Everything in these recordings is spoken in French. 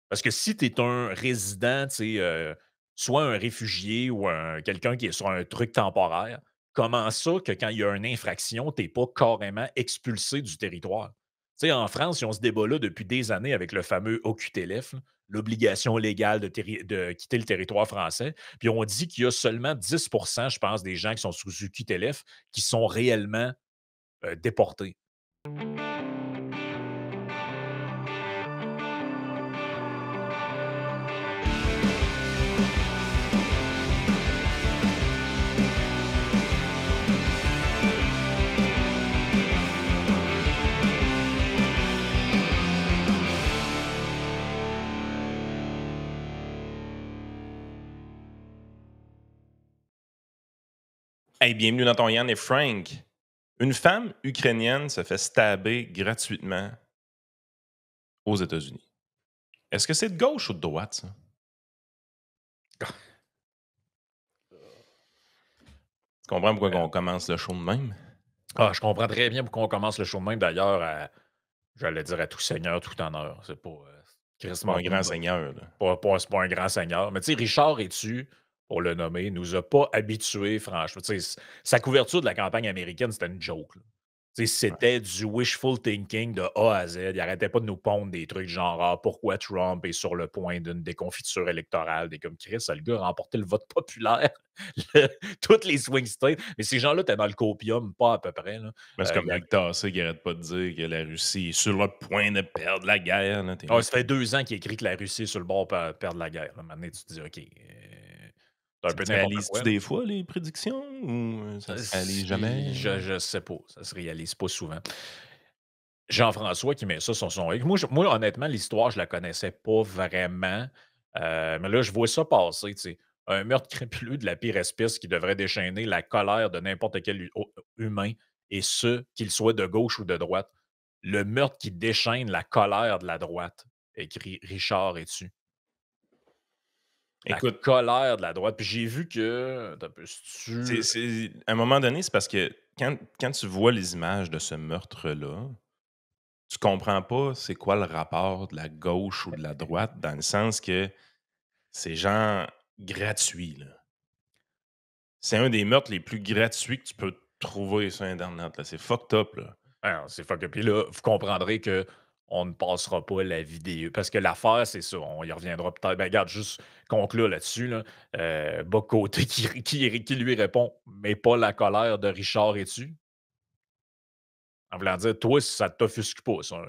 Parce que si tu es un résident, tu sais, soit un réfugié ou quelqu'un qui est sur un truc temporaire, comment ça que quand il y a une infraction, tu es pas carrément expulsé du territoire? Tu sais, en France, ils ont ce débat-là depuis des années avec le fameux OQTF, là, l'obligation légale de quitter le territoire français. Puis on dit qu'il y a seulement 10 je pense, des gens qui sont sous OQTF qui sont réellement déportés. Hey, bienvenue dans ton Yann et Frank. Une femme ukrainienne se fait stabber gratuitement aux États-Unis. Est-ce que c'est de gauche ou de droite, ça? Tu comprends pourquoi on commence le show de même? Ah, je comprends très bien pourquoi on commence le show de même. D'ailleurs, j'allais dire à tout seigneur, tout honneur. C'est pas C'est pas crissement un pas une grand bonne. seigneur, là. C'est pas un grand seigneur. Mais tu sais, Richard Etu, pour le nommer, nous a pas habitués, franchement. Tu sais, sa couverture de la campagne américaine, c'était une joke, là. Tu sais, Ouais. c'était du wishful thinking de A à Z. Il arrêtait pas de nous pondre des trucs genre pourquoi Trump est sur le point d'une déconfiture électorale. Des comme Chris, le gars a remporté le vote populaire, le- toutes les swing states. Mais ces gens-là étaient dans le copium, pas à peu près, là. Mais c'est Il comme y avait- Luc Tassé qui arrête pas de dire que la Russie est sur le point de perdre la guerre. Là. T'es Ah, là, ça fait 2 ans qu'il écrit que la Russie est sur le bord de perdre la guerre. À un moment donné, tu te dis: «OK, c'est un ça peu se n'importe réalise-tu quoi, là». des fois, les prédictions, ou ça se réalise jamais? Je sais pas, ça se réalise pas souvent. Jean-François qui met ça sur son X. Moi, honnêtement, l'histoire, je la connaissais pas vraiment, mais là, je vois ça passer, tu sais. Un meurtre crapuleux de la pire espèce qui devrait déchaîner la colère de n'importe quel humain, et ce, qu'il soit de gauche ou de droite. Le meurtre qui déchaîne la colère de la droite, écrit Richard Etu. La Écoute, colère de la droite. Puis j'ai vu que attends un peu, à un moment donné, c'est parce que quand tu vois les images de ce meurtre-là, tu comprends pas c'est quoi le rapport de la gauche ou de la droite, dans le sens que c'est genre gratuit, là. C'est un des meurtres les plus gratuits que tu peux trouver sur internet, là. C'est fucked up, là. alors, c'est fucké. Puis là, vous comprendrez qu'on ne passera pas la vidéo. Parce que l'affaire, c'est ça. On y reviendra peut-être. Ben, regarde, juste conclure là-dessus. Là. Bocoté qui lui répond: «Mais pas la colère de Richard es-tu?» En voulant dire, toi, ça t'offusque pas, ça,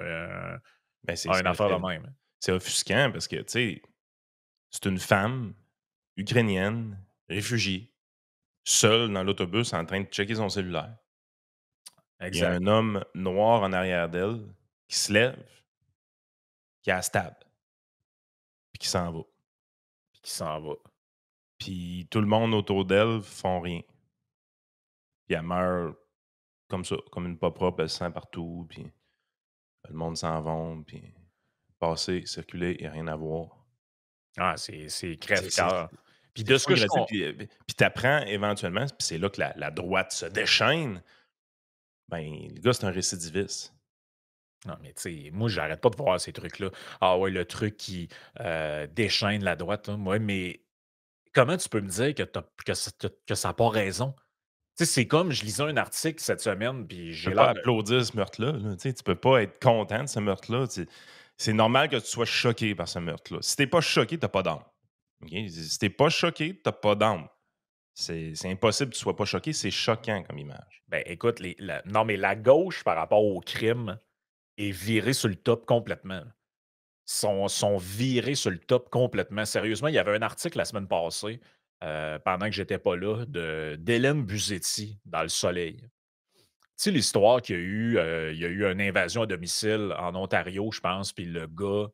Ben, c'est une affaire de c'est même. c'est offusquant parce que, tu sais, c'est une femme ukrainienne, réfugiée, seule dans l'autobus en train de checker son cellulaire. Il y a Exact. un homme noir en arrière d'elle qui se lève, qui la stab, puis qui s'en va. Puis qui s'en va. Puis tout le monde autour d'elle font rien. Puis elle meurt comme ça, comme une pas propre, elle se sent partout, puis le monde s'en va, puis passer, circuler, il y a rien à voir. Ah, c'est C'est crève-cœur. Puis c'est de ce full que je gratuit, comprends. puis tu apprends éventuellement, puis c'est là que la droite se déchaîne. Ben, le gars, c'est un récidiviste. Non, mais tu sais, moi, j'arrête pas de voir ces trucs-là. Ah ouais, le truc qui déchaîne la droite, là. Ouais, mais comment tu peux me dire que ça a pas raison? Tu sais, c'est comme je lisais un article cette semaine, puis Tu j'ai peux pas l'air de. applaudir ce meurtre-là, là, tu sais, tu peux pas être content de ce meurtre-là, c'est normal que tu sois choqué par ce meurtre-là. Si tu pas choqué, tu pas d'âme. OK? Si tu pas choqué, tu pas d'âme. C'est impossible que tu sois pas choqué, c'est choquant comme image. Ben, écoute, non, mais la gauche, par rapport au crime, est virée sur le top complètement. Sont virés sur le top complètement. Sérieusement, il y avait un article la semaine passée, pendant que j'étais pas là, d'Hélène Buzetti dans Le Soleil. Tu sais, l'histoire qu'il y a eu, il y a eu une invasion à domicile en Ontario, je pense, puis le gars,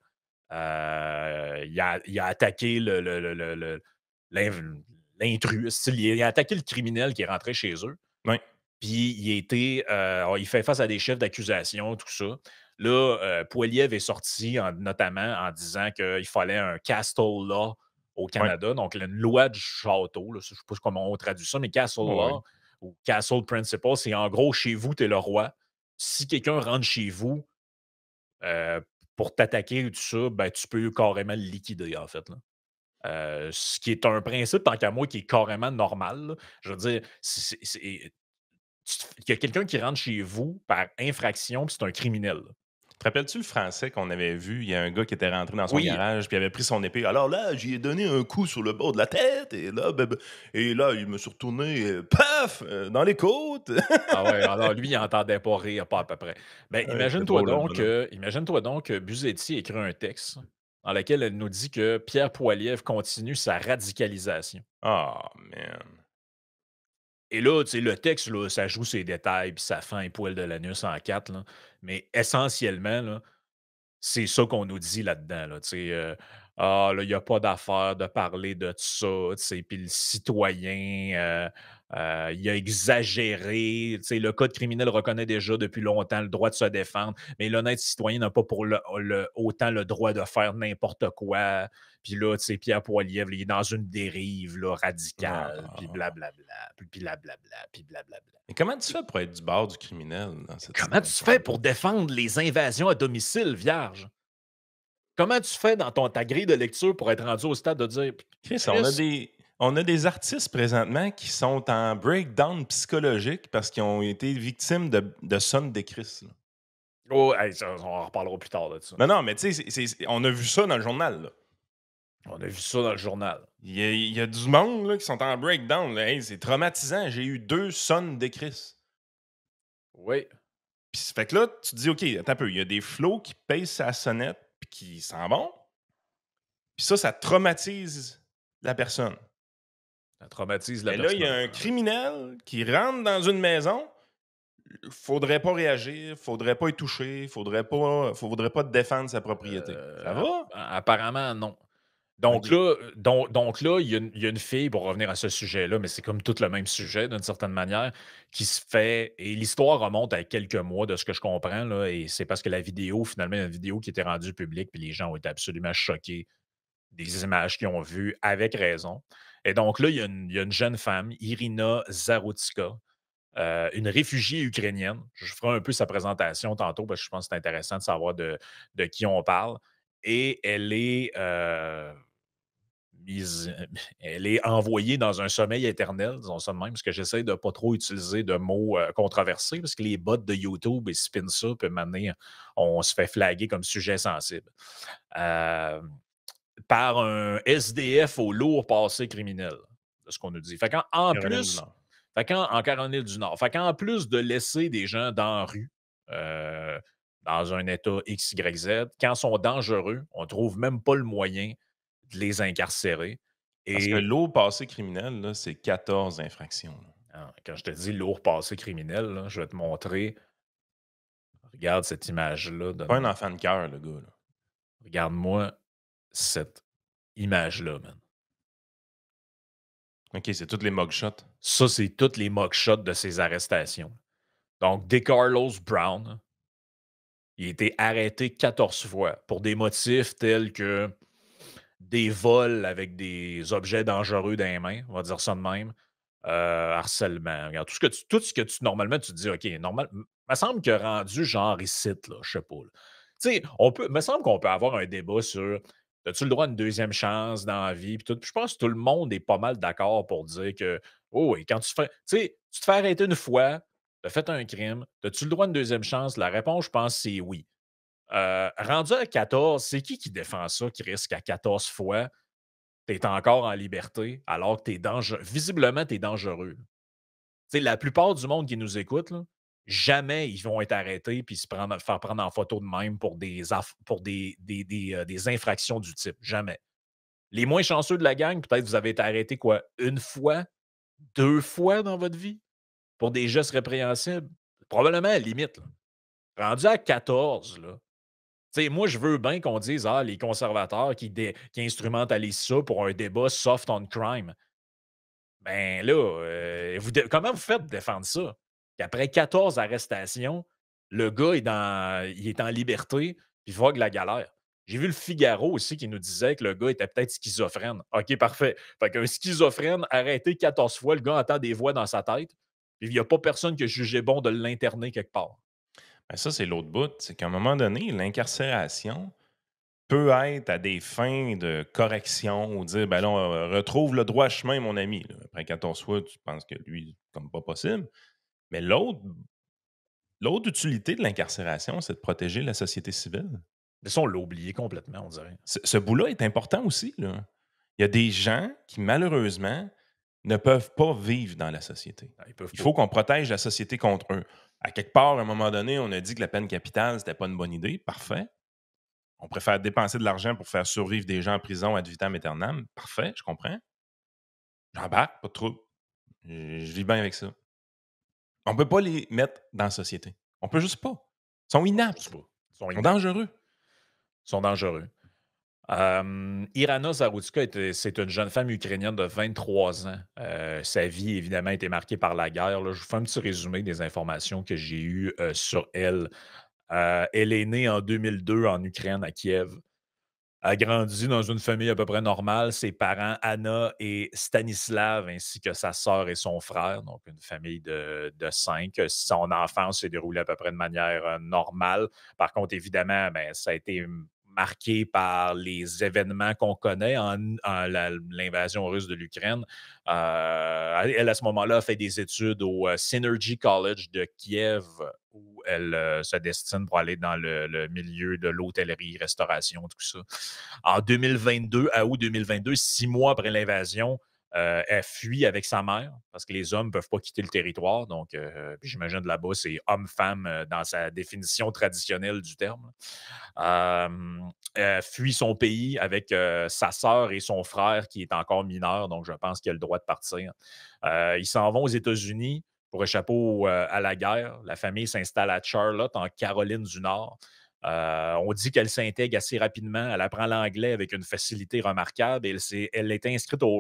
il a attaqué l'intrus, style, il a attaqué le criminel qui est rentré chez eux. Oui, Puis il fait face à des chefs d'accusation, tout ça. Là, Poilievre est sorti notamment en disant qu'il fallait un castle law au oui, Canada, donc une loi du château, là, je ne sais pas comment on traduit ça, mais castle oui. law ou castle principle, c'est en gros, chez vous, tu es le roi. Si quelqu'un rentre chez vous, pour t'attaquer tout ça, ben, tu peux carrément le liquider, en fait, là. Ce qui est un principe, tant qu'à moi, qui est carrément normal, là. Je veux dire, il y a quelqu'un qui rentre chez vous par infraction, puis c'est un criminel, là. Te rappelles-tu le Français qu'on avait vu? Il y a un gars qui était rentré dans son Oui, garage, puis il avait pris son épée. Alors là, j'y ai donné un coup sur le bord de la tête, et là, il me suis retourné, paf! Dans les côtes. ah ouais, alors lui, il entendait pas rire, pas à peu près. Ben, Ouais, il était drôle, le bonhomme. imagine-toi donc que Buzetti écrit un texte dans lequel elle nous dit que Pierre Poilievre continue sa radicalisation. Ah, man. Et là, tu sais, le texte, là, ça joue ses détails, puis ça fait un poil de l'anus en quatre, là. Mais essentiellement, là, c'est ça qu'on nous dit là-dedans, là, tu sais, «Ah, là, il y a pas d'affaire de parler de ça», tu sais, puis le citoyen, il a exagéré, tu sais, le code criminel reconnaît déjà depuis longtemps le droit de se défendre, mais l'honnête citoyen n'a pas pour autant le droit de faire n'importe quoi. Puis là, tu sais, Pierre Poilievre, il est dans une dérive, là, radicale, puis Ah. blablabla, puis blablabla, puis blablabla. Mais comment tu fais pour être du bord du criminel dans cette Comment tu fais situation-là? pour défendre les invasions à domicile, vierge? Comment tu fais dans ta grille de lecture pour être rendu au stade de dire: Chris, «Chris, on a des artistes présentement qui sont en breakdown psychologique parce qu'ils ont été victimes de sonnes d'écris, là. oh, hey, ça, on en reparlera plus tard de ça». Non, non, mais tu sais, on a vu ça dans le journal, là. On a vu ça dans le journal. Il y a du monde là, qui sont en breakdown. Là. Hey, c'est traumatisant. J'ai eu 2 sonnes d'écris. Oui, Puis fait que là, tu te dis, OK, attends un peu, il y a des flots qui pèsent sa sonnette puis qui s'en vont. Puis ça traumatise la personne. ça traumatise la Mais là, il y a personne. un criminel qui rentre dans une maison. Faudrait pas réagir, faudrait pas y toucher, faudrait pas défendre sa propriété. Ça App va? apparemment, non. Donc OK. là il y a une fille, pour revenir à ce sujet-là, mais c'est comme tout le même sujet d'une certaine manière, qui se fait et l'histoire remonte à quelques mois de ce que je comprends, là, et c'est parce que la vidéo, finalement, une vidéo qui était rendue publique, puis les gens ont été absolument choqués des images qu'ils ont vues, avec raison. Et donc là, il y a une jeune femme, Irina Zarutsika, une réfugiée ukrainienne. Je ferai un peu sa présentation tantôt parce que je pense que c'est intéressant de savoir de qui on parle. Et mise elle est envoyée dans un sommeil éternel, disons ça de même, parce que j'essaie de pas trop utiliser de mots, controversés, parce que les bots de YouTube, ils spinent ça, puis maintenant on se fait flaguer comme sujet sensible. Hem, Par un SDF au lourd passé criminel, de ce qu'on nous dit. Fait qu'en en Caroline du plus Nord. en Caroline du Nord. Fait qu'en plus de laisser des gens dans la rue, heu, dans un état X, Y, Z, quand ils sont dangereux, on trouve même pas le moyen de les incarcérer. Parce que Et l'eau passé criminel, là, c'est 14 infractions, là. quand je te dis lourd passé criminel, là, je vais te montrer. Regarde cette image-là, C'est pas un donne-moi. enfant de cœur, le gars, là. Regarde-moi cette image-là, man. OK, c'est toutes les mugshots. Ça, c'est toutes les mugshots de ces arrestations. Donc, DeCarlos Brown, il a été arrêté 14 fois pour des motifs tels que des vols avec des objets dangereux dans les mains, on va dire ça de même, harcèlement, regarde, tout ce que tu normalement, tu te dis: «OK, normal», me semble que rendu genre ici, là, je sais pas, là. Tu sais, me semble qu'on peut avoir un débat sur: «As-tu le droit à une deuxième chance dans la vie?» puis tout. Puis je pense que tout le monde est pas mal d'accord pour dire que, oh oui, quand tu te fais arrêter une fois, tu as fait un crime, as-tu le droit à une deuxième chance? La réponse, je pense, c'est oui. Rendu à 14, c'est qui défend ça, qui risque à 14 fois, tu es encore en liberté alors que tu es visiblement, tu es dangereux. Tu sais, la plupart du monde qui nous écoute, là, jamais ils vont être arrêtés puis faire prendre en photo de même pour pour des infractions du type. Jamais. Les moins chanceux de la gang, peut-être vous avez été arrêtés quoi? Une fois? 2 fois dans votre vie? Pour des gestes répréhensibles? Probablement à la limite, là. Rendu à 14, là, tu sais, moi, je veux bien qu'on dise: «Ah, les conservateurs qui instrumentalisent ça pour un débat soft on crime». Ben là, comment vous faites pour défendre ça? Qu'après 14 arrestations, le gars il est en liberté, puis il vogue la galère. J'ai vu le Figaro aussi qui nous disait que le gars était peut-être schizophrène. OK, parfait. Fait qu'un schizophrène arrêté 14 fois, le gars entend des voix dans sa tête, puis il y a pas personne qui a jugé bon de l'interner quelque part. Ben, ça, c'est l'autre bout. C'est qu'à un moment donné, l'incarcération peut être à des fins de correction ou dire: «Ben là, retrouve le droit chemin, mon ami», là. Après 14 fois, tu penses que lui, c'est comme pas possible. Mais l'autre utilité de l'incarcération, c'est de protéger la société civile. Mais ça, on l'a oublié complètement, on dirait. Ce bout-là est important aussi, là. Il y a des gens qui, malheureusement, ne peuvent pas vivre dans la société. Ah, ils peuvent Il pas. faut qu'on protège la société contre eux. À quelque part, à un moment donné, on a dit que la peine capitale, c'était pas une bonne idée. Parfait. On préfère dépenser de l'argent pour faire survivre des gens en prison ad vitam aeternam. Parfait, je comprends. J'embarque, pas de trouble. Je vis bien avec ça. On peut pas les mettre dans la société. On peut juste pas. Ils sont Non, je sais inaptes. pas. Ils sont Ils sont inaptes. dangereux. Ils sont dangereux. Irana Zarutsika c'est une jeune femme ukrainienne de 23 ans. Sa vie, évidemment, a été marquée par la guerre, là. Je vous fais un petit résumé des informations que j'ai eues, sur elle. Elle est née en 2002 en Ukraine, à Kiev. A grandi dans une famille à peu près normale. Ses parents, Anna et Stanislav, ainsi que sa sœur et son frère, donc une famille de 5. Son enfance s'est déroulée à peu près de manière normale. Par contre, évidemment, ben, ça a été marqué par les événements qu'on connaît l'invasion russe de l'Ukraine. Elle, à ce moment-là, a fait des études au Synergy College de Kiev, où elle se destine pour aller dans le milieu de l'hôtellerie, restauration, tout ça. En 2022, à août 2022, 6 mois après l'invasion, elle fuit avec sa mère parce que les hommes ne peuvent pas quitter le territoire. Donc, puis j'imagine là-bas, c'est homme-femme dans sa définition traditionnelle du terme. Elle fuit son pays avec sa sœur et son frère qui est encore mineur. Donc, je pense qu'il a le droit de partir. Ils s'en vont aux États-Unis pour échapper à la guerre. La famille s'installe à Charlotte, en Caroline du Nord. On dit qu'elle s'intègre assez rapidement. Elle apprend l'anglais avec une facilité remarquable. Elle est inscrite au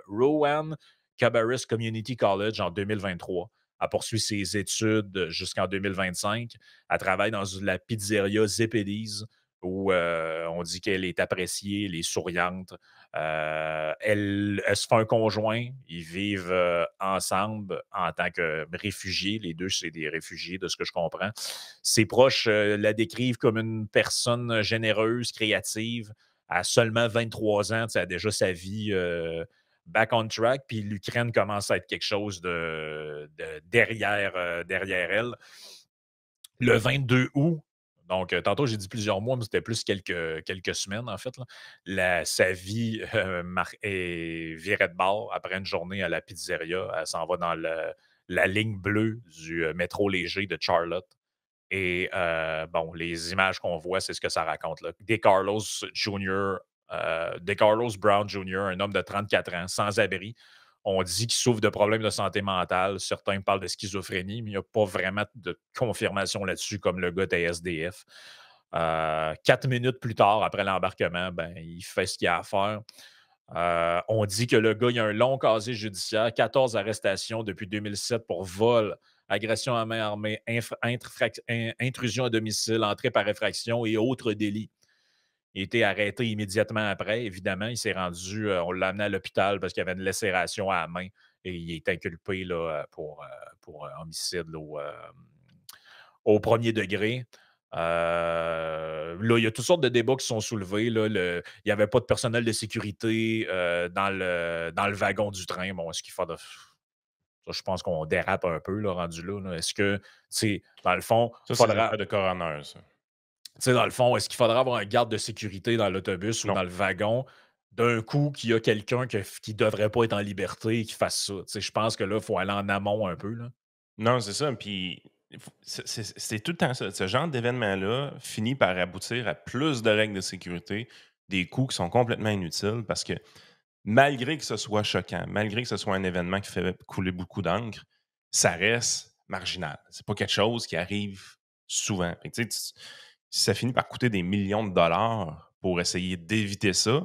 Rowan Cabarrus Community College en 2023. Elle poursuit ses études jusqu'en 2025. Elle travaille dans la pizzeria Zeppelis, où on dit qu'elle est appréciée, elle est souriante. Elle se fait un conjoint. Ils vivent ensemble en tant que réfugiés. Les deux, c'est des réfugiés, de ce que je comprends. Ses proches la décrivent comme une personne généreuse, créative. À seulement 23 ans, elle a déjà sa vie back on track. Puis l'Ukraine commence à être quelque chose derrière elle. Le 22 août, donc tantôt j'ai dit plusieurs mois, mais c'était plus quelques semaines en fait, là. Sa vie est virée de bord après une journée à la pizzeria. Elle s'en va dans la ligne bleue du métro léger de Charlotte. Et bon, les images qu'on voit, c'est ce que ça raconte, là. De Carlos Brown Jr., un homme de 34 ans, sans abri. On dit qu'il souffre de problèmes de santé mentale. Certains parlent de schizophrénie, mais il n'y a pas vraiment de confirmation là-dessus, comme le gars était SDF. 4 minutes plus tard, après l'embarquement, ben, il fait ce qu'il a à faire. On dit que le gars, il a un long casier judiciaire, 14 arrestations depuis 2007 pour vol, agression à main armée, intrusion à domicile, entrée par effraction et autres délits. Il a été arrêté immédiatement après, évidemment. Il s'est rendu, on l'a amené à l'hôpital parce qu'il y avait une lacération à la main et il est inculpé là, pour homicide là, au premier degré. Là, il y a toutes sortes de débats qui sont soulevés. Là. Il n'y avait pas de personnel de sécurité dans le wagon du train. Bon, est-ce qu'il faudra. Ça, je pense qu'on dérape un peu là, rendu là. Là. Est-ce que, tu sais, dans le fond, Ça, c'est des faudra. affaires de coroner, ça. Tu sais, dans le fond, est-ce qu'il faudra avoir un garde de sécurité dans l'autobus ou Non. dans le wagon d'un coup qu'il y a quelqu'un qui ne devrait pas être en liberté et qui fasse ça? Tu sais, je pense que là, il faut aller en amont un peu. Là. Non, c'est ça. Puis c'est tout le temps ça. Ce genre d'événement-là finit par aboutir à plus de règles de sécurité, des coûts qui sont complètement inutiles parce que malgré que ce soit choquant, malgré que ce soit un événement qui fait couler beaucoup d'encre, ça reste marginal. C'est pas quelque chose qui arrive souvent. Fait que, tu sais, si ça finit par coûter des millions de dollars pour essayer d'éviter ça,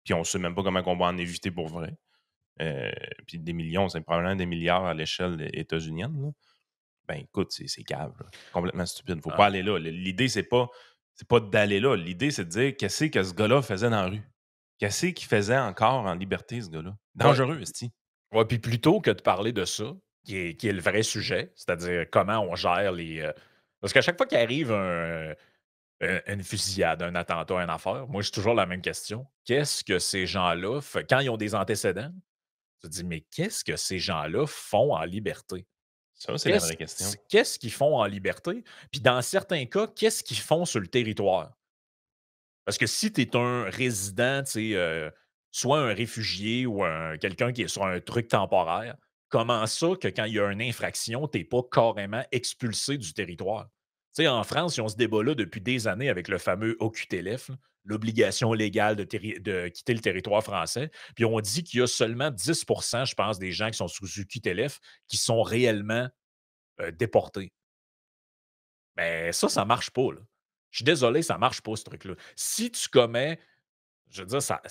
puis on sait même pas comment on va en éviter pour vrai. Puis des millions, c'est probablement des milliards à l'échelle états-unienne. Là. Ben écoute, c'est cave, là. Complètement stupide. Faut pas Ah, aller là. L'idée, c'est pas d'aller là. L'idée, c'est de dire qu'est-ce que ce gars-là faisait dans la rue. Qu'est-ce qu'il faisait encore en liberté, ce gars-là? ouais. Dangereux, esti. Ouais, puis plutôt que de parler de ça, qui est le vrai sujet, c'est-à-dire comment on gère Parce qu'à chaque fois qu'il arrive une fusillade, un attentat, une affaire, moi, j'ai toujours la même question. Qu'est-ce que ces gens-là quand ils ont des antécédents, tu te dis: «Mais qu'est-ce que ces gens-là font en liberté? Ça, c'est la vraie question. Qu'est-ce qu'ils font en liberté? Puis dans certains cas, qu'est-ce qu'ils font sur le territoire?» Parce que si tu es un résident, tu sais, soit un réfugié ou quelqu'un qui est sur un truc temporaire, comment ça que quand il y a une infraction, tu es pas carrément expulsé du territoire? Tu sais, en France, ils ont ce débat-là depuis des années avec le fameux OQTF, là, l'obligation légale de quitter le territoire français. Puis on dit qu'il y a seulement 10 je pense, des gens qui sont sous OQTF qui sont réellement déportés. Mais ça marche pas, là. Je suis désolé, ça marche pas ce truc-là. Si tu commets je veux dire, ça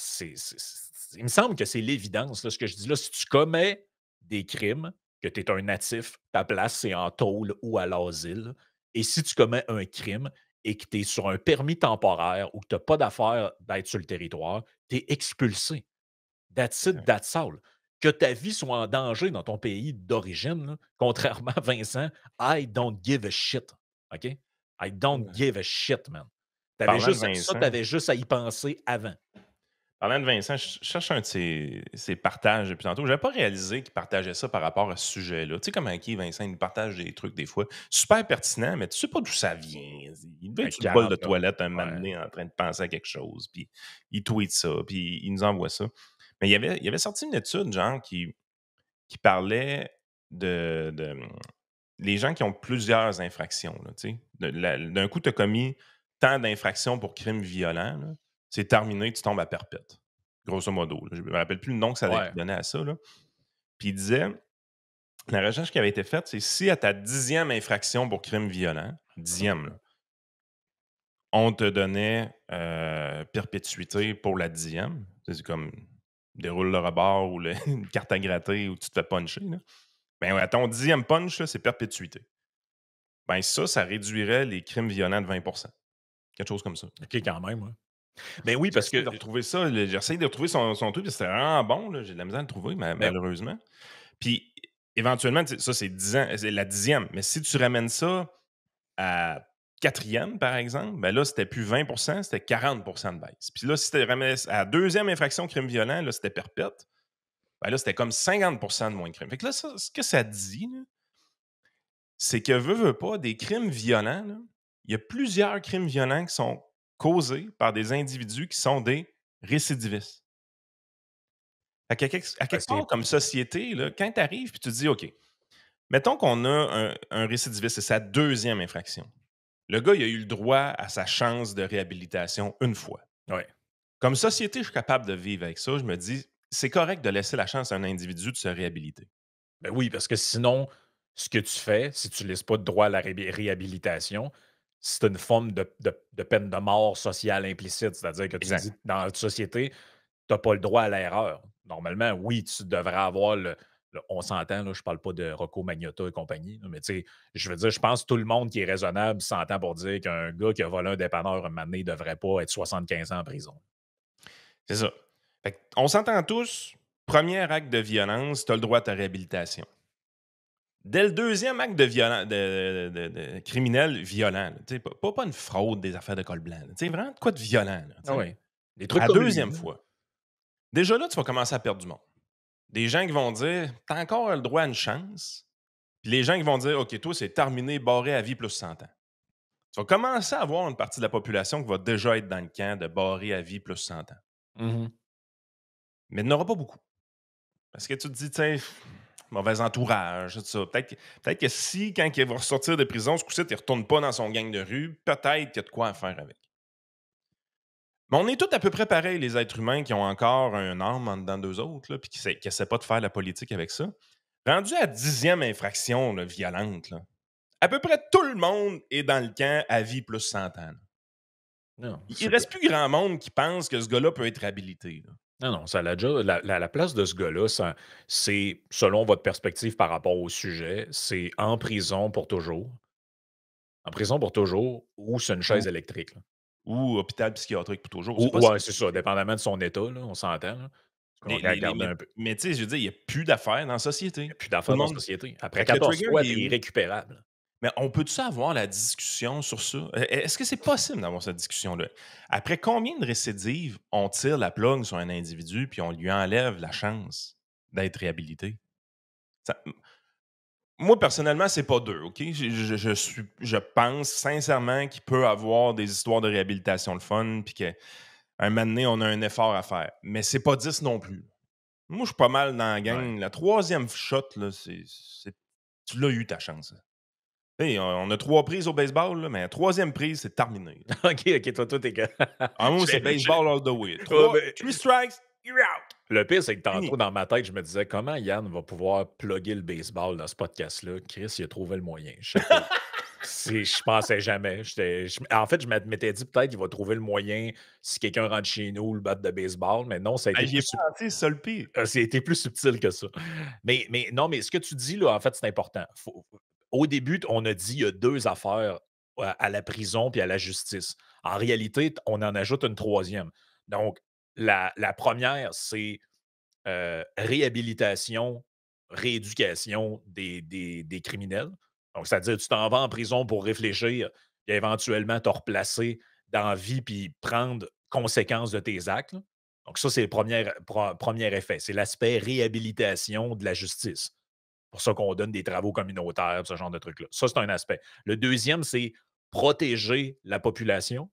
il me semble que c'est l'évidence, là, ce que je dis là. Si tu commets des crimes, que tu es un natif, ta place, c'est en tôle ou à l'asile. Et si tu commets un crime et que tu es sur un permis temporaire ou que tu as pas d'affaire d'être sur le territoire, tu es expulsé. That's it, that's all. Que ta vie soit en danger dans ton pays d'origine, là, contrairement à Vincent, I don't give a shit. OK? I don't Ouais. give a shit, man. Parlant de Vincent Tu juste à y penser avant. Parlant de Vincent, je cherche un de ses partages depuis tantôt. J'avais pas réalisé qu'il partageait ça par rapport à ce sujet-là. Tu sais comment qui Vincent, il partage des trucs des fois super pertinents, mais tu sais pas d'où ça vient. Il devait Un être sur le bol de cave, là. toilette un moment Ouais. donné en train de penser à quelque chose, puis il tweet ça, puis il nous envoie ça. Mais il avait sorti une étude, genre, qui parlait de les gens qui ont plusieurs infractions, là, tu sais. D'un coup, tu as commis tant d'infractions pour crimes violents, là, c'est terminé, tu tombes à perpète, grosso modo, là. Je me rappelle plus le nom que ça avait Ouais. donné à ça, là. Puis il disait, la recherche qui avait été faite, c'est si à ta 10e infraction pour crime violent, 10e, là, on te donnait, perpétuité pour la 10e, c'est comme déroule le rebord ou le une carte à gratter ou tu te fais puncher, là. Ben, ouais, à ton 10e punch, là, c'est perpétuité. Ben ça réduirait les crimes violents de 20. Quelque chose comme ça. OK, quand même, ouais. Ben oui, parce J'essaie que de retrouver ça, là, j'essaie de retrouver son truc, parce que c'était vraiment bon, là. J'ai de la misère à le trouver, ben malheureusement. Puis, éventuellement, tu sais, ça, c'est 10 ans, c'est la 10e. Mais si tu ramènes ça à 4e, par exemple, ben là, c'était plus 20 c'était 40 de baisse. Puis là, si tu ramènes à 2e infraction crime violent, là, c'était perpète. Ben là, c'était comme 50 de moins de crimes. Fait que là, ça, ce que ça dit, là, c'est que veut pas, des crimes violents, là, il y a plusieurs crimes violents qui sont causés par des individus qui sont des récidivistes. Fait qu'à quelque c'est part, comme société, là, quand tu arrives et tu te dis: «OK, mettons qu'on a un récidiviste, c'est sa 2e infraction. Le gars, il a eu le droit à sa chance de réhabilitation une fois. ouais. Comme société, je suis capable de vivre avec ça. Je me dis: «C'est correct de laisser la chance à un individu de se réhabiliter». Ben oui, parce que sinon, ce que tu fais, si tu laisses pas de droit à la réhabilitation, c'est une forme de peine de mort sociale implicite. C'est-à-dire que tu Exact. dis, dans notre société, tu as pas le droit à l'erreur. Normalement, oui, tu devrais avoir on s'entend, là, je parle pas de Rocco Magnotta et compagnie, là, mais tu sais, je veux dire, je pense que tout le monde qui est raisonnable s'entend pour dire qu'un gars qui a volé un dépanneur un moment donné, devrait pas être 75 ans en prison. C'est ça. Fait on s'entend tous, premier acte de violence, tu as le droit à ta réhabilitation. Dès le deuxième acte de violent de criminel violent, là, tu sais, pas une fraude, des affaires de col blanc, là, tu sais, vraiment de quoi de violent, là, Ah tu sais. oui. Des trucs À comme lui, deuxième là. fois, déjà là, tu vas commencer à perdre du monde. Des gens qui vont dire: «Tu as encore le droit à une chance», puis les gens qui vont dire: «OK, toi, c'est terminé, barré à vie plus 100 ans». Tu vas commencer à avoir une partie de la population qui va déjà être dans le camp de barré à vie plus 100 ans. Mhm. Mais il n'y en aura pas beaucoup. Parce que tu te dis, tu sais, mauvais entourage, tout ça. Peut-être que si, quand il va ressortir de prison, ce coup-ci, il ne retourne pas dans son gang de rue, peut-être qu'il y a de quoi à faire avec. Mais on est tous à peu près pareils, les êtres humains qui ont encore un âme en dedans d'eux autres, là, puis qui essaient pas de faire la politique avec ça. Rendu à 10e infraction là, violente, là, à peu près tout le monde est dans le camp à vie plus 100 ans. Là. Non, Il reste plus grand monde qui pense que ce gars-là peut être réhabilité. Là. non, non, ça l'a déjà la place de ce gars-là, c'est selon votre perspective par rapport au sujet, c'est en prison pour toujours ou c'est une chaise Ou, électrique, là. ou hôpital psychiatrique pour toujours. C'est Ou ouais, possible. c'est ça, dépendamment de son état, là, on s'entend, là. On va regarder un peu. Mais tu sais, je veux dire, il n'y a plus d'affaires dans la Il y a société. plus Tout d'affaires le dans la monde. société. Fait Après que le 14 trigger, fois, il tu est es où? irrécupérable. Mais on peut-tu avoir la discussion sur ça? Est-ce que c'est possible d'avoir cette discussion-là? Après combien de récidives on tire la plug sur un individu puis on lui enlève la chance d'être réhabilité? Ça- moi, personnellement, c'est pas 2, OK? Je pense sincèrement qu'il peut avoir des histoires de réhabilitation le fun puis qu'à un moment donné, on a un effort à faire. Mais c'est pas 10 non plus. Moi, je suis pas mal dans la Ouais. gang. La troisième shot, là, tu l'as eu ta chance. Hey, on a 3 prises au baseball, là, mais la 3e prise, c'est terminé, là. OK, OK, toi, t'es que Ah, moi, c'est j'ai baseball all the way. ouais, 3 mais 3 strikes, you're out. le pire, c'est que Fini. tantôt, dans ma tête, je me disais: «Comment Yann va pouvoir plugger le baseball dans ce podcast-là? Chris, il a trouvé le moyen». Je pensais jamais. En fait, je m'étais dit peut-être qu'il va trouver le moyen si quelqu'un rentre chez nous, le bat de baseball, mais non, ça a Ah, été j'y ai plus sub pensé, c'est ça le pire. ça a été plus subtil que ça. Mais non, mais ce que tu dis là, en fait, c'est important. Au début, on a dit il y a 2 affaires à la prison puis à la justice. En réalité, on en ajoute une troisième. Donc la 1re, c'est réhabilitation, rééducation des criminels. Donc, c'est-à-dire, tu t'en vas en prison pour réfléchir et éventuellement te replacer dans la vie puis prendre conséquence de tes actes, là. Donc, ça, c'est le premier effet. C'est l'aspect réhabilitation de la justice. Pour ça qu'on donne des travaux communautaires, ce genre de trucs-là. Ça, c'est un aspect. Le deuxième, c'est protéger la population.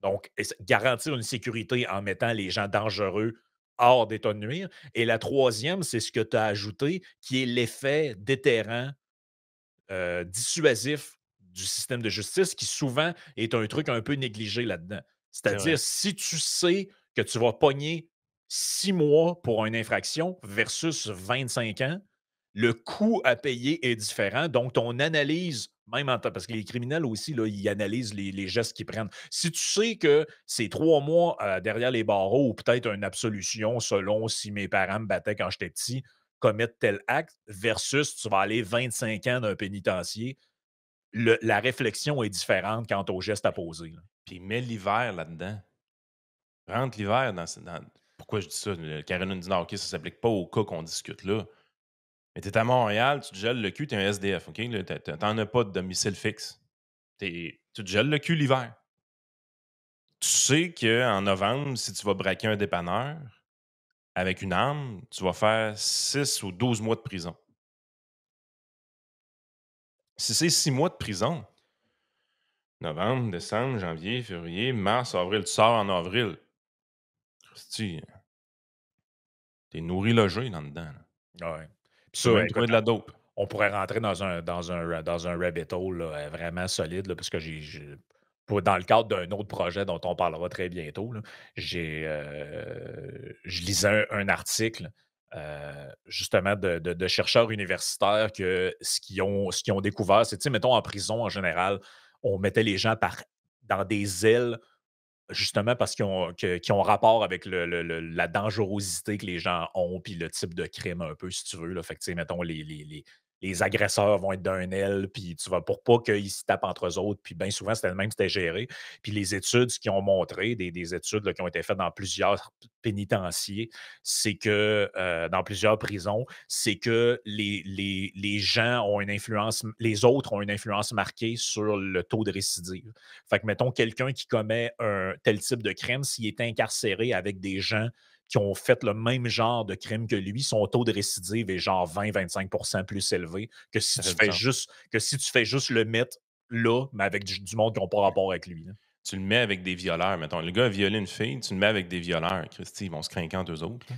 Donc, garantir une sécurité en mettant les gens dangereux hors d'état de nuire. Et la troisième, c'est ce que tu as ajouté, qui est l'effet déterrant, dissuasif du système de justice, qui souvent est un truc un peu négligé là-dedans. C'est C'est-à-dire, vrai. si tu sais que tu vas pogner 6 mois pour une infraction versus 25 ans, le coût à payer est différent. Donc, ton analyse, même en temps, parce que les criminels aussi, là, ils analysent les gestes qu'ils prennent. Si tu sais que c'est 3 mois derrière les barreaux ou peut-être une absolution selon si mes parents me battaient quand j'étais petit, commettre tel acte, versus tu vas aller 25 ans d'un pénitencier, la réflexion est différente quant aux gestes à poser, là. Puis mets l'hiver là-dedans. Rentre l'hiver dans pourquoi je dis ça? Le Caroline du Nord, OK, ça s'applique pas au cas qu'on discute là. Mais tu es à Montréal, tu te gèles le cul, tu es un SDF, OK? Là, tu as pas de domicile fixe. Tu te gèles le cul l'hiver. Tu sais qu'en novembre, si tu vas braquer un dépanneur avec une arme, tu vas faire 6 ou 12 mois de prison. Si c'est 6 mois de prison, novembre, décembre, janvier, février, mars, avril, tu sors en avril. Christy, t'es nourri logé dans dedans, là. Ouais. Puis Tu peux ça, même écoute, trouver de la dope. on pourrait rentrer dans un rabbit hole là, vraiment solide, là, parce que dans le cadre d'un autre projet dont on parlera très bientôt, là, je lisais un article justement de chercheurs universitaires que ce qu'ils ont découvert, c'est, tu sais, mettons, en prison en général, on mettait les gens dans des ailes justement parce qu'ils ont rapport avec la dangerosité que les gens ont, puis le type de crime un peu, si tu veux, là. Fait que, tu sais, mettons, les agresseurs vont être d'un aile, puis tu vas pour pas qu'ils se tapent entre eux autres, puis bien souvent, c'était le même, c'était géré. Puis les études, ce qu'ils ont montré, des études là, qui ont été faites dans plusieurs pénitenciers, c'est que, dans plusieurs prisons, c'est que les gens ont une influence, les autres ont une influence marquée sur le taux de récidive. Fait que, mettons, quelqu'un qui commet un tel type de crime, s'il est incarcéré avec des gens qui ont fait le même genre de crime que lui, son taux de récidive est genre 20-25 plus élevé Ça fait du sens. que si tu fais juste le mettre là, mais avec du monde qui n'a pas rapport avec lui, là. Tu le mets avec des violeurs, mettons. Le gars a violé une fille, tu le mets avec des violeurs. Christy, ils vont se craquer entre eux autres, là.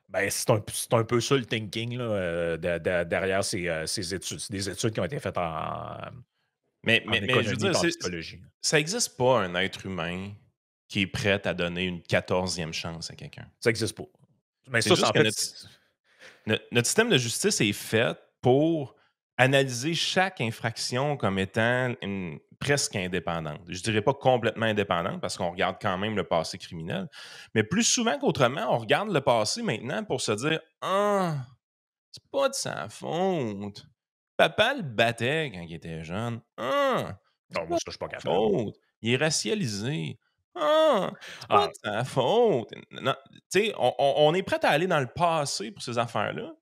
Ben, c'est un peu ça le thinking là, derrière ces études. C'est des études qui ont été faites en Mais je veux économie et dire, en psychologie. ça existe pas un être humain qui est prêt à donner une 14e chance à quelqu'un. Ça n'existe pas. Mais C'est ça, c'est juste en que fait. notre système de justice est fait pour analyser chaque infraction comme étant presque indépendante. Je dirais pas complètement indépendante parce qu'on regarde quand même le passé criminel, mais plus souvent qu'autrement, on regarde le passé maintenant pour se dire: «Ah, c'est pas de sa faute. Papa le battait quand il était jeune. Ah, Non, c'est moi, pas ça, je suis pas de sa capable. faute. Il est racialisé. Ah, c'est pas Ah, de sa faute.» Non, tu sais, on est prêt à aller dans le passé pour ces affaires-là,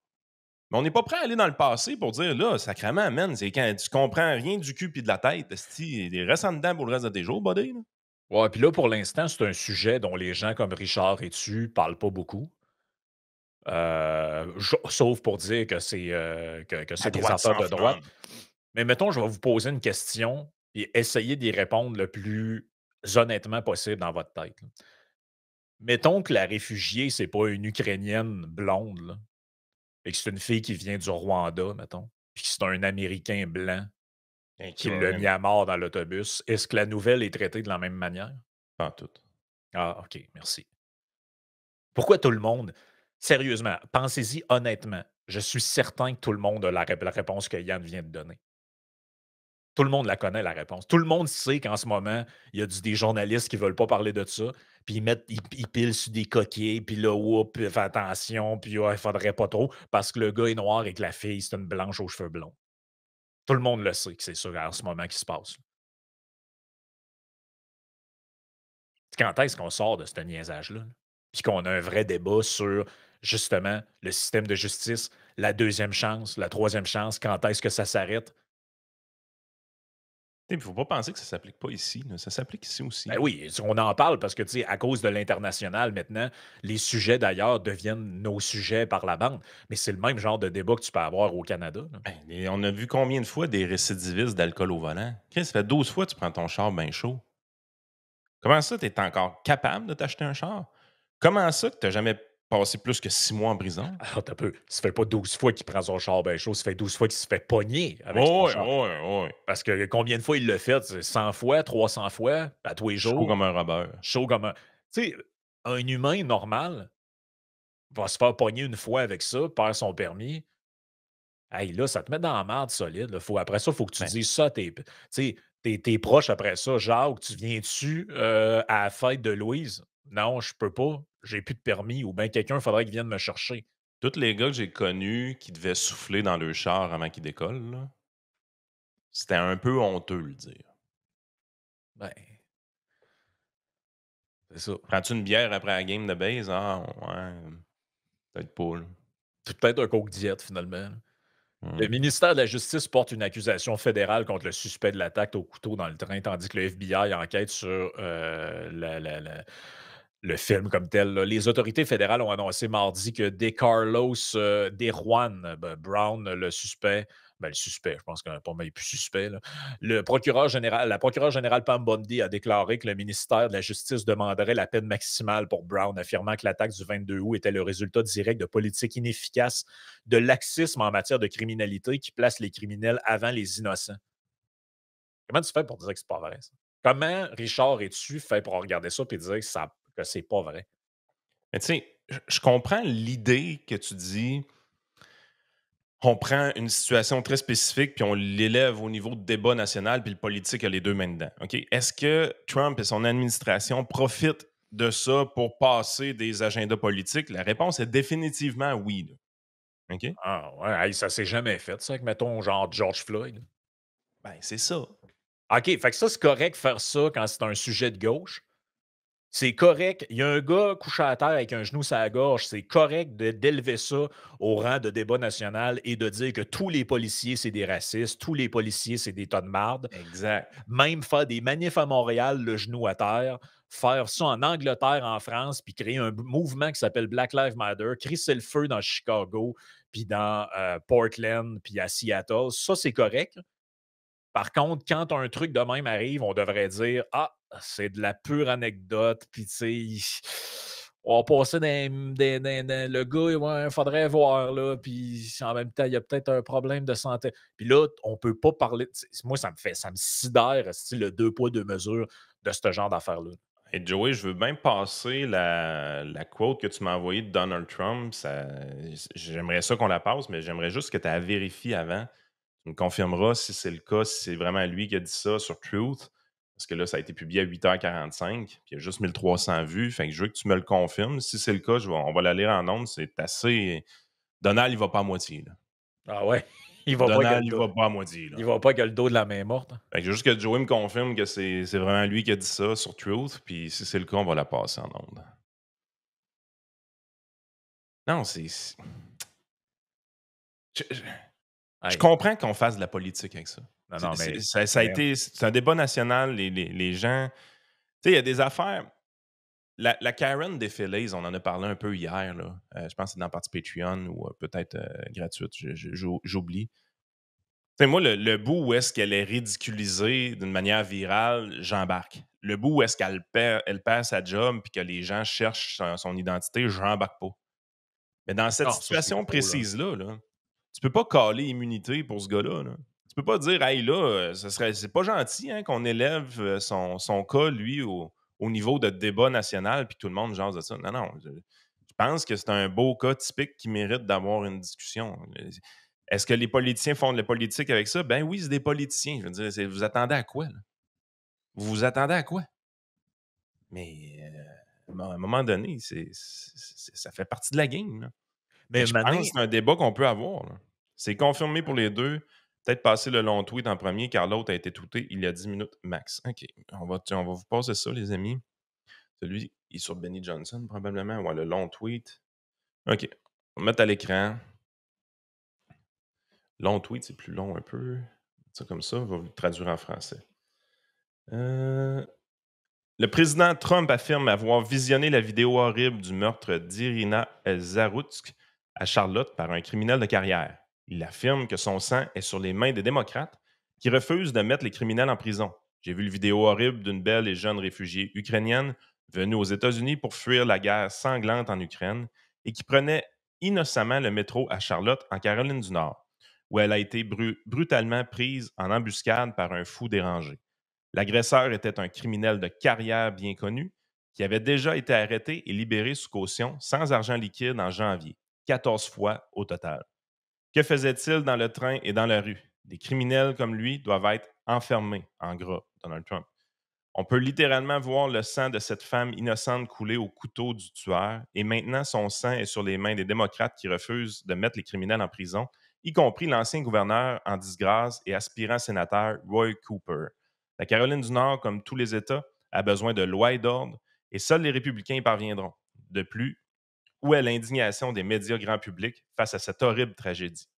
Mais on n'est pas prêt à aller dans le passé pour dire, là, sacrément, man, c'est quand tu comprends rien du cul puis de la tête, esti, reste en dedans pour le reste de tes jours, buddy, là. Ouais, puis là, pour l'instant, c'est un sujet dont les gens comme Richard et tu parlent pas beaucoup. Sauf pour dire que que La c'est des droite affaires de droite. s'enflamme. Mais mettons, je vais vous poser une question et essayer d'y répondre le plus honnêtement possible dans votre tête, là. Mettons que la réfugiée, c'est pas une Ukrainienne blonde, là, et que c'est une fille qui vient du Rwanda, mettons, puis que c'est un Américain blanc Hey, qui l'a mis Colin, à mort dans l'autobus. Est-ce que la nouvelle est traitée de la même manière? pas tout. Ah, OK, merci. Pourquoi tout le monde sérieusement, pensez-y honnêtement. Je suis certain que tout le monde a la réponse que Yann vient de donner. Tout le monde la connaît, la réponse. Tout le monde sait qu'en ce moment, il y a des journalistes qui veulent pas parler de ça, puis ils pilent sur des coquilles, puis là, oups, fais attention, puis ouais, il faudrait pas trop, parce que le gars est noir et que la fille, c'est une blanche aux cheveux blonds. Tout le monde le sait que c'est ça en ce moment qui se passe. Quand est-ce qu'on sort de ce niaisage-là? Puis qu'on a un vrai débat sur, justement, le système de justice, la deuxième chance, la troisième chance, quand est-ce que ça s'arrête? Il ne faut pas penser que ça s'applique pas ici, là. Ça s'applique ici aussi, Ben là. oui, on en parle parce que, tu sais, à cause de l'international, maintenant, les sujets d'ailleurs deviennent nos sujets par la bande. Mais c'est le même genre de débat que tu peux avoir au Canada, là. Ben, on a vu combien de fois des récidivistes d'alcool au volant? Chris, ça fait 12 fois que tu prends ton char bien chaud. Comment ça, tu es encore capable de t'acheter un char? Comment ça que tu jamais passé plus que 6 mois en prison? Alors, attends un peu. Ça fait pas 12 fois qu'il prend son char ben chaud, ça fait 12 fois qu'il se fait pogner avec son Oh oui, char. oh oui, oh oui. Parce que combien de fois il l'a fait? C'est 100 fois, 300 fois, à tous les Chaud jours, comme un robeur. chaud comme un. Tu sais, un humain normal va se faire pogner une fois avec ça, perd son permis. Hey, là, ça te met dans la merde solide, là. Après ça, il faut que tu Ben, dises ça à tes, tu sais, tes proches après ça. Jacques, tu viens-tu à la fête de Louise? Non, je peux pas. J'ai plus de permis. Ou bien quelqu'un, il faudrait qu'il vienne me chercher. tous les gars que j'ai connus qui devaient souffler dans leur char avant qu'ils décollent, là, c'était un peu honteux le dire. Ben, c'est ça. Prends-tu une bière après la game de base? Ah ouais, peut-être pas, là. C'est peut-être un coke diète, finalement. Le Mmh. ministère de la Justice porte une accusation fédérale contre le suspect de l'attaque au couteau dans le train, tandis que le FBI enquête sur le film comme tel, là. Les autorités fédérales ont annoncé mardi que DeCarlos DeJuan Brown, le suspect, je pense qu'il n'est pas mal plus suspect, là. La procureure générale Pam Bondi a déclaré que le ministère de la Justice demanderait la peine maximale pour Brown, affirmant que l'attaque du 22 août était le résultat direct de politiques inefficaces de laxisme en matière de criminalité qui place les criminels avant les innocents. Comment tu fais pour dire que c'est pas vrai, ça? Comment Richard et tu fais pour regarder ça et dire que c'est pas vrai? Mais tu sais, je comprends l'idée que tu dis, on prend une situation très spécifique puis on l'élève au niveau de débat national puis le politique a les 2 mains dedans, OK? Est-ce que Trump et son administration profitent de ça pour passer des agendas politiques? La réponse est définitivement oui, là, OK? Ah ouais, hey, ça s'est jamais fait ça avec, mettons, genre George Floyd. Ben, c'est ça. OK, fait que ça, c'est correct faire ça quand c'est un sujet de gauche. C'est correct. Il y a un gars couché à terre avec un genou sur la gorge. C'est correct d'élever ça au rang de débat national et de dire que tous les policiers, c'est des racistes, tous les policiers, c'est des tas de marde. Exact. Même faire des manifs à Montréal, le genou à terre, faire ça en Angleterre, en France, puis créer un mouvement qui s'appelle Black Lives Matter, crisser le feu dans Chicago, puis dans Portland, puis à Seattle, ça, c'est correct. Par contre, quand un truc de même arrive, on devrait dire: «Ah, c'est de la pure anecdote», puis tu sais, on va passer le gars, ouais, faudrait voir, là, puis en même temps, il y a peut-être un problème de santé. Puis là, on peut pas parler, moi, ça me sidère, esti, le 2 poids, 2 mesures de ce genre d'affaires-là. Et Joey, je veux bien passer la quote que tu m'as envoyée de Donald Trump. J'aimerais ça qu'on la passe, mais j'aimerais juste que tu la vérifies avant. Tu me confirmeras si c'est le cas, si c'est vraiment lui qui a dit ça sur Truth. Parce que là, ça a été publié à 8h45, puis il y a juste 1300 vues. Fait que je veux que tu me le confirmes. Si c'est le cas, on va la lire en nombre. C'est assez. Donald, il va pas à moitié, là. Ah ouais? Il va pas avec Donald, le il dos va pas à moitié, là. il va pas avec le dos de la main morte, hein? Fait que je veux juste que Joey me confirme que c'est vraiment lui qui a dit ça sur Truth. Puis si c'est le cas, on va la passer en ondes. Non, c'est je Hey, comprends qu'on fasse de la politique avec ça. non, non, mais Ça a vraiment. été c'est un débat national, les gens tu sais, il y a des affaires la Karen des Fillets, on en a parlé un peu hier, là. Je pense que c'est dans la partie Patreon ou peut-être, gratuite, j'oublie. Tu sais, moi, le bout où est-ce qu'elle est ridiculisée d'une manière virale, j'embarque. Le bout où est-ce elle perd sa job puis que les gens cherchent son identité, j'embarque pas. Mais dans cette Non, ça, c'est situation trop, là. précise-là, là, tu peux pas caler immunité pour ce gars-là, là. Tu peux pas dire: «Hey, là, c'est pas gentil, hein, qu'on élève, son cas, lui, au niveau de débat national puis tout le monde jase de ça». Non, non, je pense que c'est un beau cas typique qui mérite d'avoir une discussion. Est-ce que les politiciens font de la politique avec ça? Ben oui, c'est des politiciens. Je veux dire, vous attendez à quoi, là? Vous vous attendez à quoi? Mais, à un moment donné, ça fait partie de la game, là. Fait Mais que je pense que Mané, c'est un débat qu'on peut avoir, là. C'est confirmé pour les 2. Peut-être passer le long tweet en premier, car l'autre a été tweeté il y a 10 minutes max. OK, on va vous passer ça, les amis. Celui est sur Benny Johnson, probablement. Ouais, le long tweet. OK, on va mettre à l'écran. Long tweet, c'est plus long un peu. Ça comme ça, on va vous le traduire en français. Euh, Le président Trump affirme avoir visionné la vidéo horrible du meurtre d'Irina Zarutsk à Charlotte par un criminel de carrière. Il affirme que son sang est sur les mains des démocrates qui refusent de mettre les criminels en prison. J'ai vu la vidéo horrible d'une belle et jeune réfugiée ukrainienne venue aux États-Unis pour fuir la guerre sanglante en Ukraine et qui prenait innocemment le métro à Charlotte, en Caroline du Nord, où elle a été brutalement prise en embuscade par un fou dérangé. L'agresseur était un criminel de carrière bien connu qui avait déjà été arrêté et libéré sous caution sans argent liquide en janvier, 14 fois au total. Que faisait-il dans le train et dans la rue? Des criminels comme lui doivent être enfermés, en gras, Donald Trump. On peut littéralement voir le sang de cette femme innocente couler au couteau du tueur, et maintenant son sang est sur les mains des démocrates qui refusent de mettre les criminels en prison, y compris l'ancien gouverneur en disgrâce et aspirant sénateur Roy Cooper. La Caroline du Nord, comme tous les États, a besoin de loi et d'ordre, et seuls les républicains y parviendront. De plus, où est l'indignation des médias grand public face à cette horrible tragédie?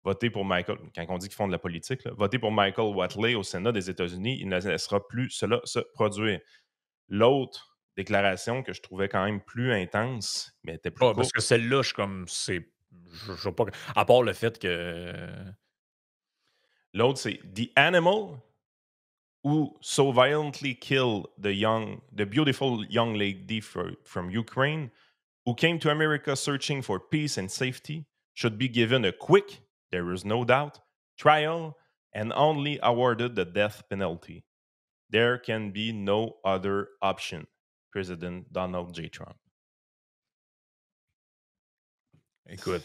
Voter pour Michael, quand on dit qu'ils font de la politique, là, voter pour Michael Watley au Sénat des États-Unis, il ne laissera plus cela se produire. L'autre déclaration que je trouvais quand même plus intense, mais était plus parce courte, que celle-là, je suis comme, je sais pas, à part le fait que, l'autre c'est The Animal who so violently killed the beautiful young lady from Ukraine who came to America searching for peace and safety should be given a quick, there is no doubt, trial and only awarded the death penalty. There can be no other option. President Donald J. Trump. écoute,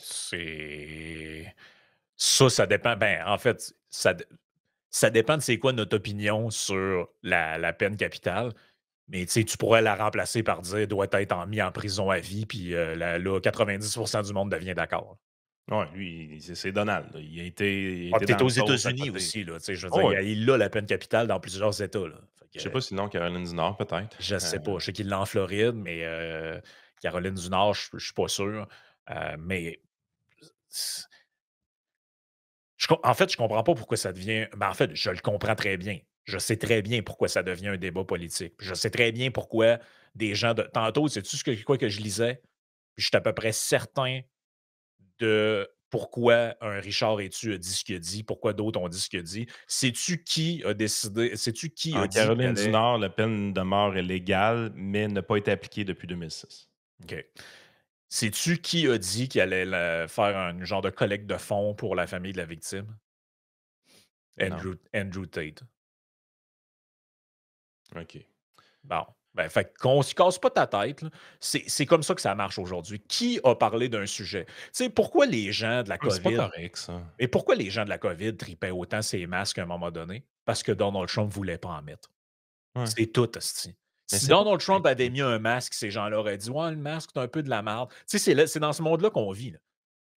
ça dépend. Ben, en fait, ça dépend de c'est quoi notre opinion sur la peine capitale. Mais tu sais, tu pourrais la remplacer par dire doit être mis en prison à vie, puis là, 90% du monde devient d'accord. Ouais, lui, c'est Donald, là. Il a Ah, été puis dans t'es le aux sauce à États-Unis côté. aussi, là. Tu sais, je veux Oh, dire, ouais. il a la peine capitale dans plusieurs États, là. Fait Je que, sais pas si non, Caroline du Nord, peut-être. je sais pas. Je sais qu'il l'a en Floride, mais Caroline du Nord, je suis pas sûr. Mais en fait, je comprends pas pourquoi ça devient. Ben, en fait, je le comprends très bien. Je sais très bien pourquoi ça devient un débat politique. Je sais très bien pourquoi des gens de. Tantôt, sais-tu quoi que je lisais? Puis je suis à peu près certain de pourquoi un Richard Etu a dit ce qu'il a dit, pourquoi d'autres ont dit ce qu'il a dit. Sais-tu qui a décidé? Sais-tu qui a En dit qu'il Caroline du allait. Nord, la peine de mort est légale, mais n'a pas été appliquée depuis 2006. OK. Sais-tu qui a dit qu'il allait faire un genre de collecte de fonds pour la famille de la victime? Non. Andrew Tate. OK. Bon, ben, fait qu'on se casse pas ta tête, là. C'est comme ça que ça marche aujourd'hui. Qui a parlé d'un sujet? Tu sais, pourquoi les gens de la Ah, mais c'est pas COVID correct, ça. et pourquoi les gens de la COVID tripaient autant ces masques à un moment donné? Parce que Donald Trump voulait pas en mettre. Ouais. C'est tout, hostie. Mais Si c'est pas Donald Trump correct, ça. avait mis un masque, ces gens-là auraient dit: «Ouais, le masque, c'est un peu de la merde». Tu sais, c'est dans ce monde-là qu'on vit, là.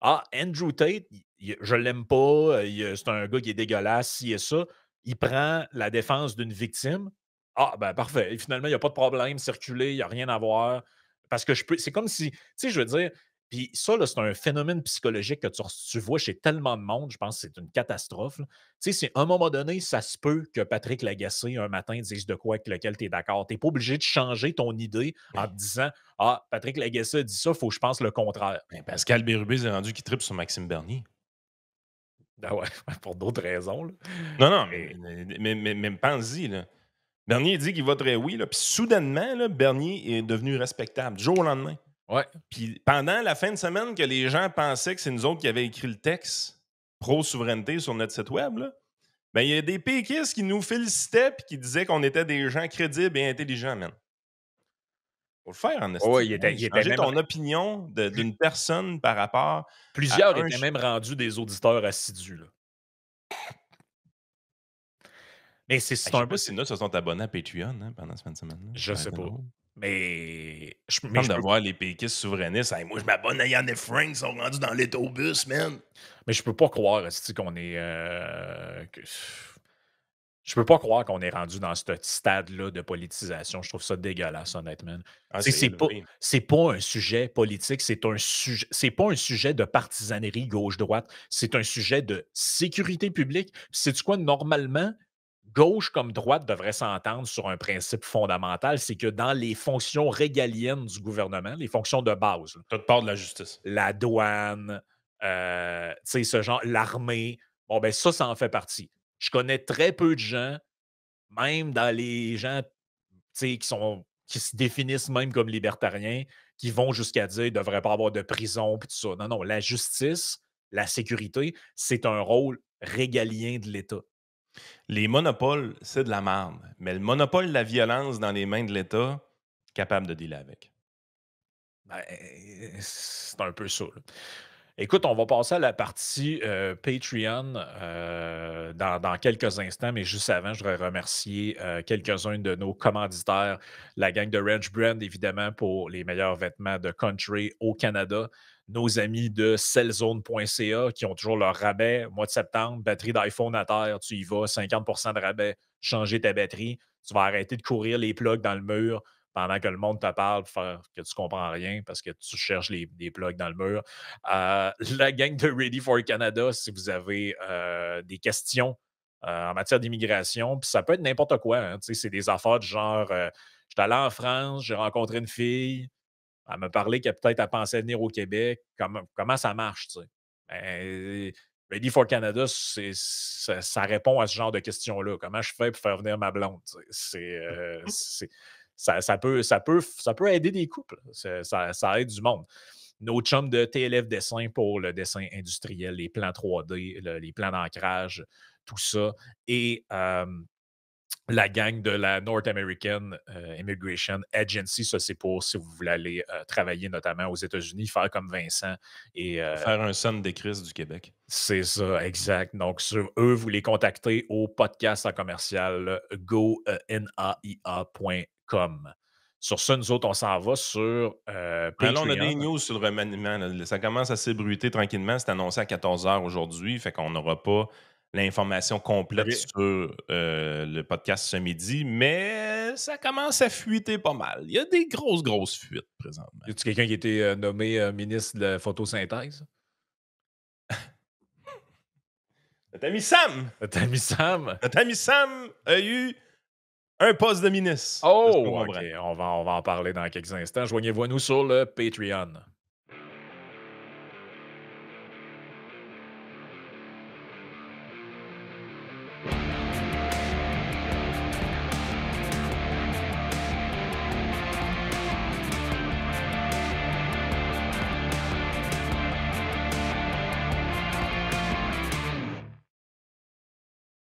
Ah, Andrew Tate, je l'aime pas, c'est un gars qui est dégueulasse, ci et ça. Il prend la défense d'une victime. Ah, ben parfait. Et finalement, il y a pas de problème, circuler, il y a rien à voir. Parce que je peux c'est comme si tu sais, je veux dire, Puis ça, là, c'est un phénomène psychologique que tu vois chez tellement de monde, je pense que c'est une catastrophe, là. Tu sais, c'est à un moment donné, ça se peut que Patrick Lagacé, un matin, dise de quoi avec lequel tu es d'accord. Tu pas obligé de changer ton idée en te disant: «Ah, Patrick Lagacé a dit ça, il faut que je pense le contraire». Ben, Pascal Bérubé s'est rendu qu'il tripe sur Maxime Bernier. Ben ouais, pour d'autres raisons, là. Non, non, Mais mais pense-y, là. Bernier dit qu'il voterait oui, là, puis soudainement, là, Bernier est devenu respectable, du jour au lendemain. ouais. Puis pendant la fin de semaine que les gens pensaient que c'est nous autres qui avions écrit le texte pro-souveraineté sur notre site web, là, ben, il y a des péquistes qui nous félicitaient puis qui disaient qu'on était des gens crédibles et intelligents, man. Faut le faire en Ouais, esti, il était changer même ton opinion d'une personne par rapport à plusieurs un étaient même rendus des auditeurs assidus, là. Mais c'est je sais un pas peu si là se sont abonnés à Patreon, hein, pendant cette fin de semaine-là. je Ça aurait sais été pas. drôle. Mais Tente je de peux voir les péquistes souverainistes. Hey, moi, je m'abonne à Yann et Frank, ils sont rendus dans l'autobus, man. mais je peux pas croire, esti, qu'on est, que je peux pas croire qu'on est rendu dans ce stade-là de politisation. Je trouve ça dégueulasse, honnêtement. Ah, Tu sais, c'est élevé. c'est pas un sujet politique, c'est pas un sujet de partisanerie gauche-droite, c'est un sujet de sécurité publique. Puis sais-tu quoi? Normalement, gauche comme droite devraient s'entendre sur un principe fondamental, c'est que dans les fonctions régaliennes du gouvernement, les fonctions de base, là, Toute part de la justice. la douane, tu sais, ce genre l'armée, bon, ben, ça en fait partie. Je connais très peu de gens, même dans les gens, tu sais, qui se définissent même comme libertariens, qui vont jusqu'à dire: «Il ne devrait pas avoir de prison» puis tout ça. Non, non, la justice, la sécurité, c'est un rôle régalien de l'État. Les monopoles, c'est de la merde. Mais le monopole de la violence dans les mains de l'État, capable de dealer avec. Ben, c'est un peu ça, là. Écoute, on va passer à la partie, Patreon, dans quelques instants, mais juste avant, je voudrais remercier, quelques-uns de nos commanditaires, la gang de Ranch Brand, évidemment, pour les meilleurs vêtements de country au Canada, nos amis de sellzone.ca qui ont toujours leur rabais. Mois de septembre, batterie d'iPhone à terre, tu y vas, 50 de rabais, changer ta batterie. Tu vas arrêter de courir les plugs dans le mur pendant que le monde te parle, pour faire que tu comprends rien parce que tu cherches les plugs dans le mur. La gang de Ready for Canada, si vous avez des questions en matière d'immigration, puis ça peut être n'importe quoi, hein, tu sais, c'est des affaires du genre, j'étais allé en France, j'ai rencontré une fille, elle m'a parlé qu'elle peut-être elle pensait venir au Québec. Comment ça marche, tu sais? Ben, Ready for Canada, ça répond à ce genre de questions-là. Comment je fais pour faire venir ma blonde? Tu sais? Ça peut aider des couples. Ça aide du monde. Nos chums de TLF Dessin pour le dessin industriel, les plans 3D, les plans d'ancrage, tout ça. Et la gang de la North American Immigration Agency, ça c'est pour si vous voulez aller travailler notamment aux États-Unis, faire comme Vincent. Et Faire un son des crises du Québec. c'est ça, exact. Donc, sur eux, vous les contactez au podcast en commercial gonaia.com. Sur ça, nous autres, on s'en va sur Ben là, on a des Patreon. news sur le remaniement. Là. Ça commence à s'ébruiter tranquillement. C'est annoncé à 14 h aujourd'hui. Fait qu'on n'aura pas l'information complète OK. sur le podcast ce midi, mais ça commence à fuiter pas mal. Il y a des grosses fuites présentement. Y a-tu quelqu'un qui a été nommé ministre de la photosynthèse? Notre ami Sam! Notre ami Sam? Notre ami Sam a eu un poste de ministre. De ce qu'on Oh, OK. comprend. On va en parler dans quelques instants. Joignez-vous à nous sur le Patreon.